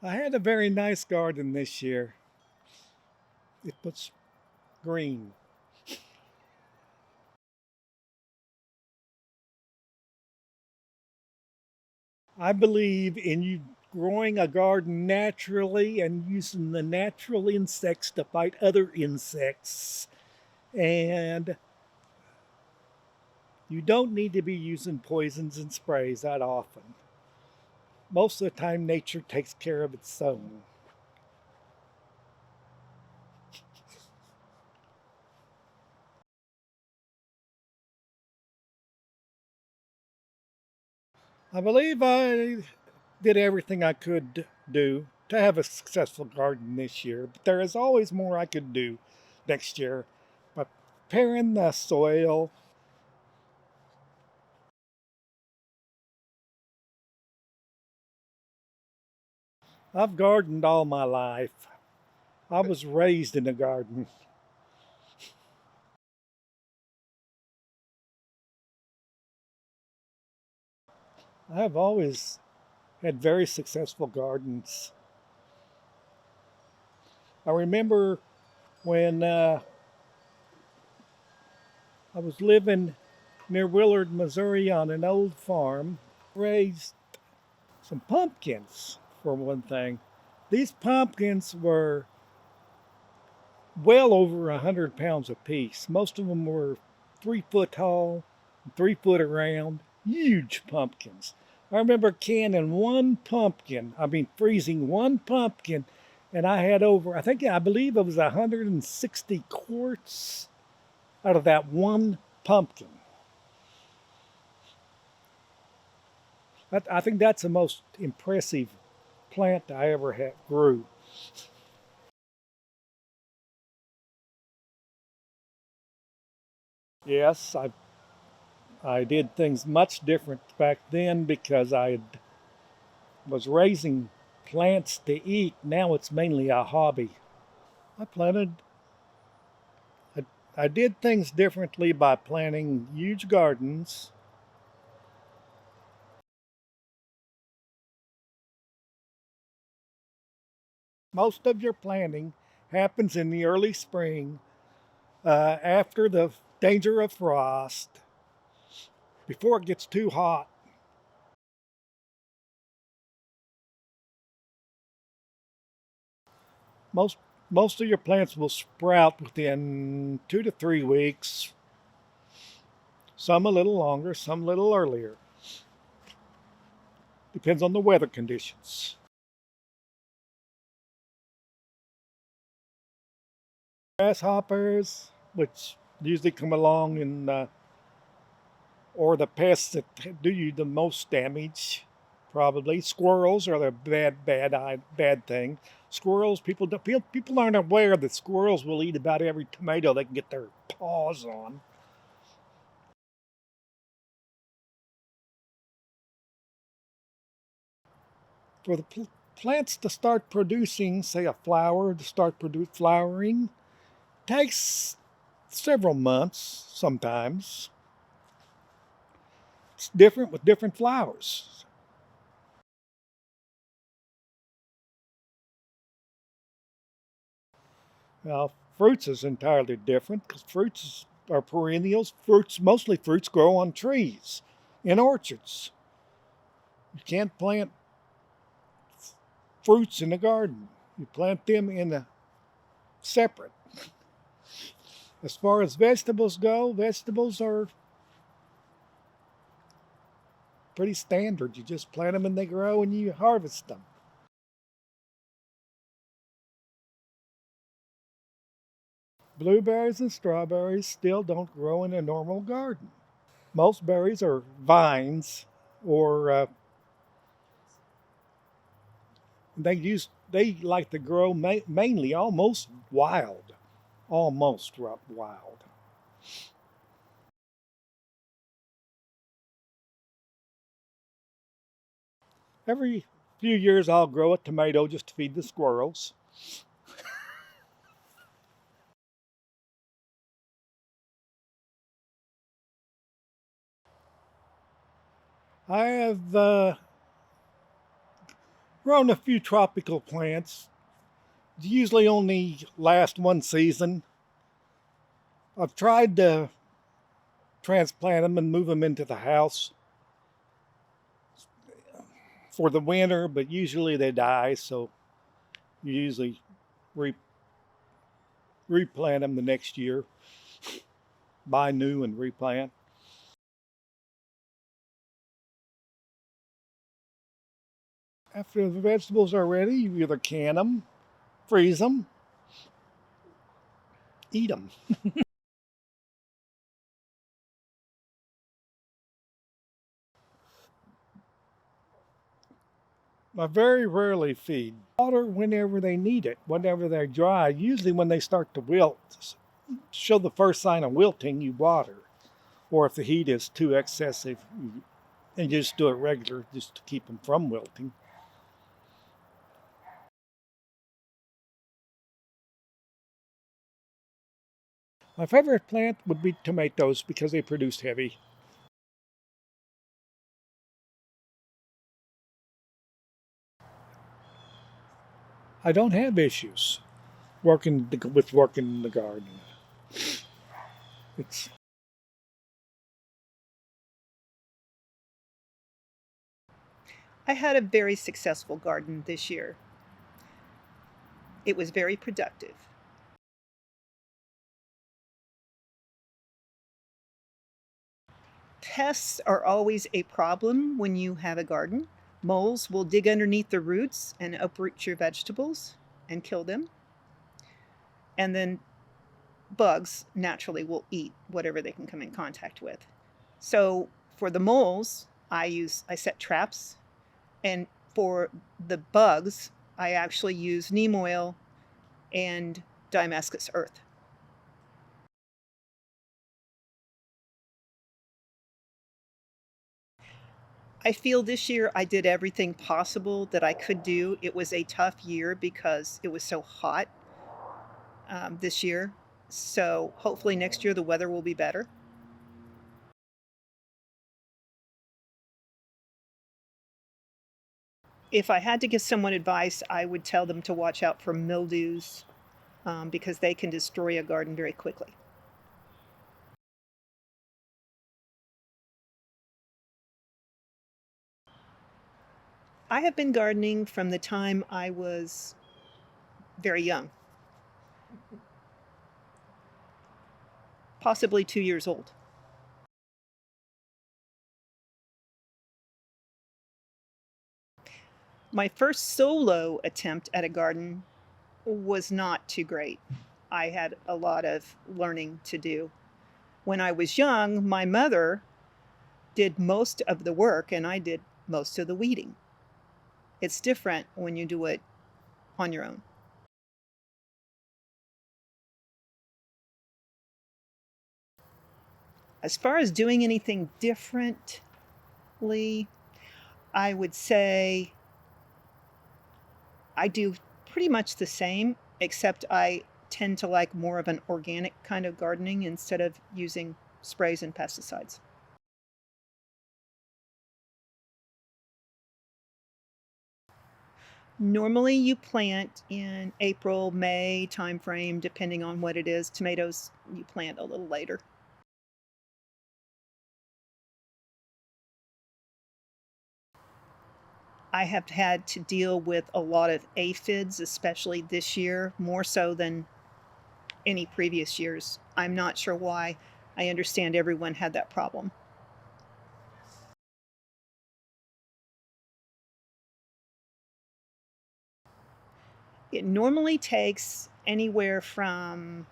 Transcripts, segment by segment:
I had a very nice garden this year. It was green. I believe in you growing a garden naturally and using the natural insects to fight other insects. And you don't need to be using poisons and sprays that often. Most of the time, nature takes care of its own. I believe I did everything I could do to have a successful garden this year, but there is always more I could do next year. But preparing the soil, I've gardened all my life. I was raised in a garden. I have always had very successful gardens. I remember when I was living near Willard, Missouri on an old farm, raised some pumpkins for one thing. These pumpkins were well over 100 pounds apiece. Most of them were 3 foot tall, 3 foot around, huge pumpkins. I remember canning one pumpkin, freezing one pumpkin, and I had over, I believe it was 160 quarts out of that one pumpkin. I think that's the most impressive plant I ever grew. Yes, I did things much different back then because I was raising plants to eat. Now it's mainly a hobby. I planted, I, I did things differently by planting huge gardens. Most of your planting happens in the early spring, after the danger of frost, before it gets too hot. Most most of your plants will sprout within 2 to 3 weeks. Some a little longer, some a little earlier. Depends on the weather conditions. Grasshoppers, which usually come along or the pests that do you the most damage, probably. Squirrels are the bad thing. Squirrels, people aren't aware that squirrels will eat about every tomato they can get their paws on. For the plants to start producing, say a flower to start flowering, takes several months sometimes. It's different with different flowers. Now, fruits is entirely different because fruits are perennials. Mostly fruits grow on trees in orchards. You can't plant fruits in a garden. You plant them in a separate. As far as vegetables go, vegetables are pretty standard. You just plant them and they grow and you harvest them. Blueberries and strawberries still don't grow in a normal garden. Most berries are vines, or they like to grow mainly almost wild. Every few years I'll grow a tomato just to feed the squirrels. I have Grown a few tropical plants. Usually only last one season. I've tried to transplant them and move them into the house for the winter, but usually they die, so you usually re- replant them the next year, buy new and replant. After the vegetables are ready, you either can them, freeze them, eat them. I very rarely feed. Water whenever they need it, whenever they're dry. Usually when they start to wilt, show the first sign of wilting, you water. Or if the heat is too excessive, you just do it regular just to keep them from wilting. My favorite plant would be tomatoes because they produce heavy. I don't have issues working in the garden. It's I had a very successful garden this year. It was very productive. Pests are always a problem when you have a garden. Moles will dig underneath the roots and uproot your vegetables and kill them. And then bugs naturally will eat whatever they can come in contact with. So for the moles, I set traps, and for the bugs, I actually use neem oil and Damascus earth. I feel this year I did everything possible that I could do. It was a tough year because it was so hot this year. So hopefully next year the weather will be better. If I had to give someone advice, I would tell them to watch out for mildews because they can destroy a garden very quickly. I have been gardening from the time I was very young, possibly 2 years old. My first solo attempt at a garden was not too great. I had a lot of learning to do. When I was young, my mother did most of the work and I did most of the weeding. It's different when you do it on your own. As far as doing anything differently, I would say I do pretty much the same, except I tend to like more of an organic kind of gardening instead of using sprays and pesticides. Normally, you plant in April, May timeframe, depending on what it is. Tomatoes, you plant a little later. I have had to deal with a lot of aphids, especially this year, more so than any previous years. I'm not sure why. I understand everyone had that problem. It normally takes anywhere from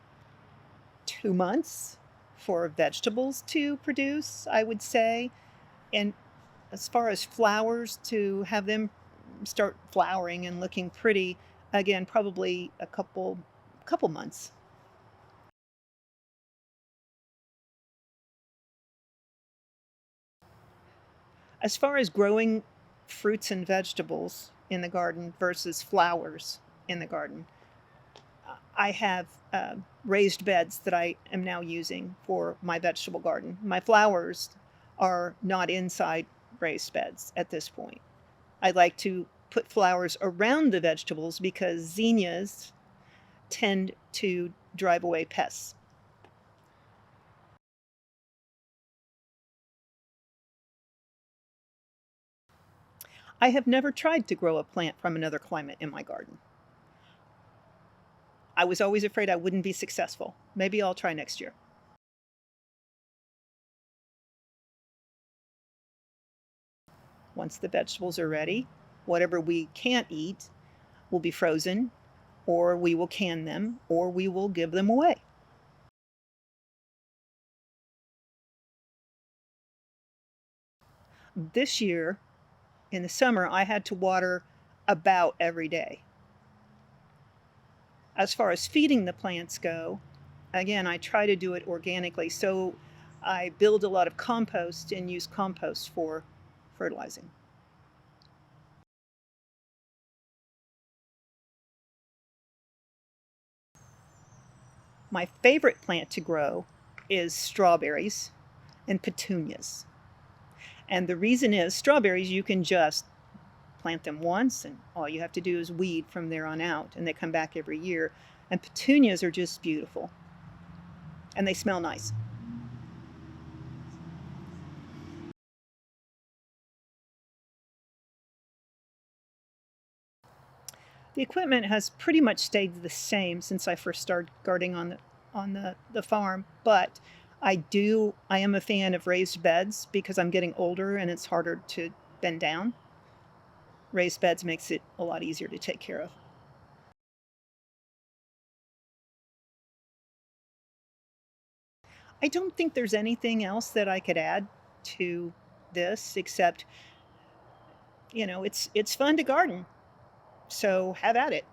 2 months for vegetables to produce, I would say. And as far as flowers, to have them start flowering and looking pretty, again, probably a couple months. As far as growing fruits and vegetables in the garden versus flowers in the garden, I have raised beds that I am now using for my vegetable garden. My flowers are not inside raised beds at this point. I like to put flowers around the vegetables because zinnias tend to drive away pests. I have never tried to grow a plant from another climate in my garden. I was always afraid I wouldn't be successful. Maybe I'll try next year. Once the vegetables are ready, whatever we can't eat will be frozen, or we will can them, or we will give them away. This year, in the summer, I had to water about every day. As far as feeding the plants go, again, I try to do it organically. So I build a lot of compost and use compost for fertilizing. My favorite plant to grow is strawberries and petunias. And the reason is strawberries, you can just plant them once and all you have to do is weed from there on out, and they come back every year. And petunias are just beautiful and they smell nice. The equipment has pretty much stayed the same since I first started gardening on the farm, but I am a fan of raised beds because I'm getting older and it's harder to bend down. Raised beds makes it a lot easier to take care of. I don't think there's anything else that I could add to this except, it's fun to garden. So have at it.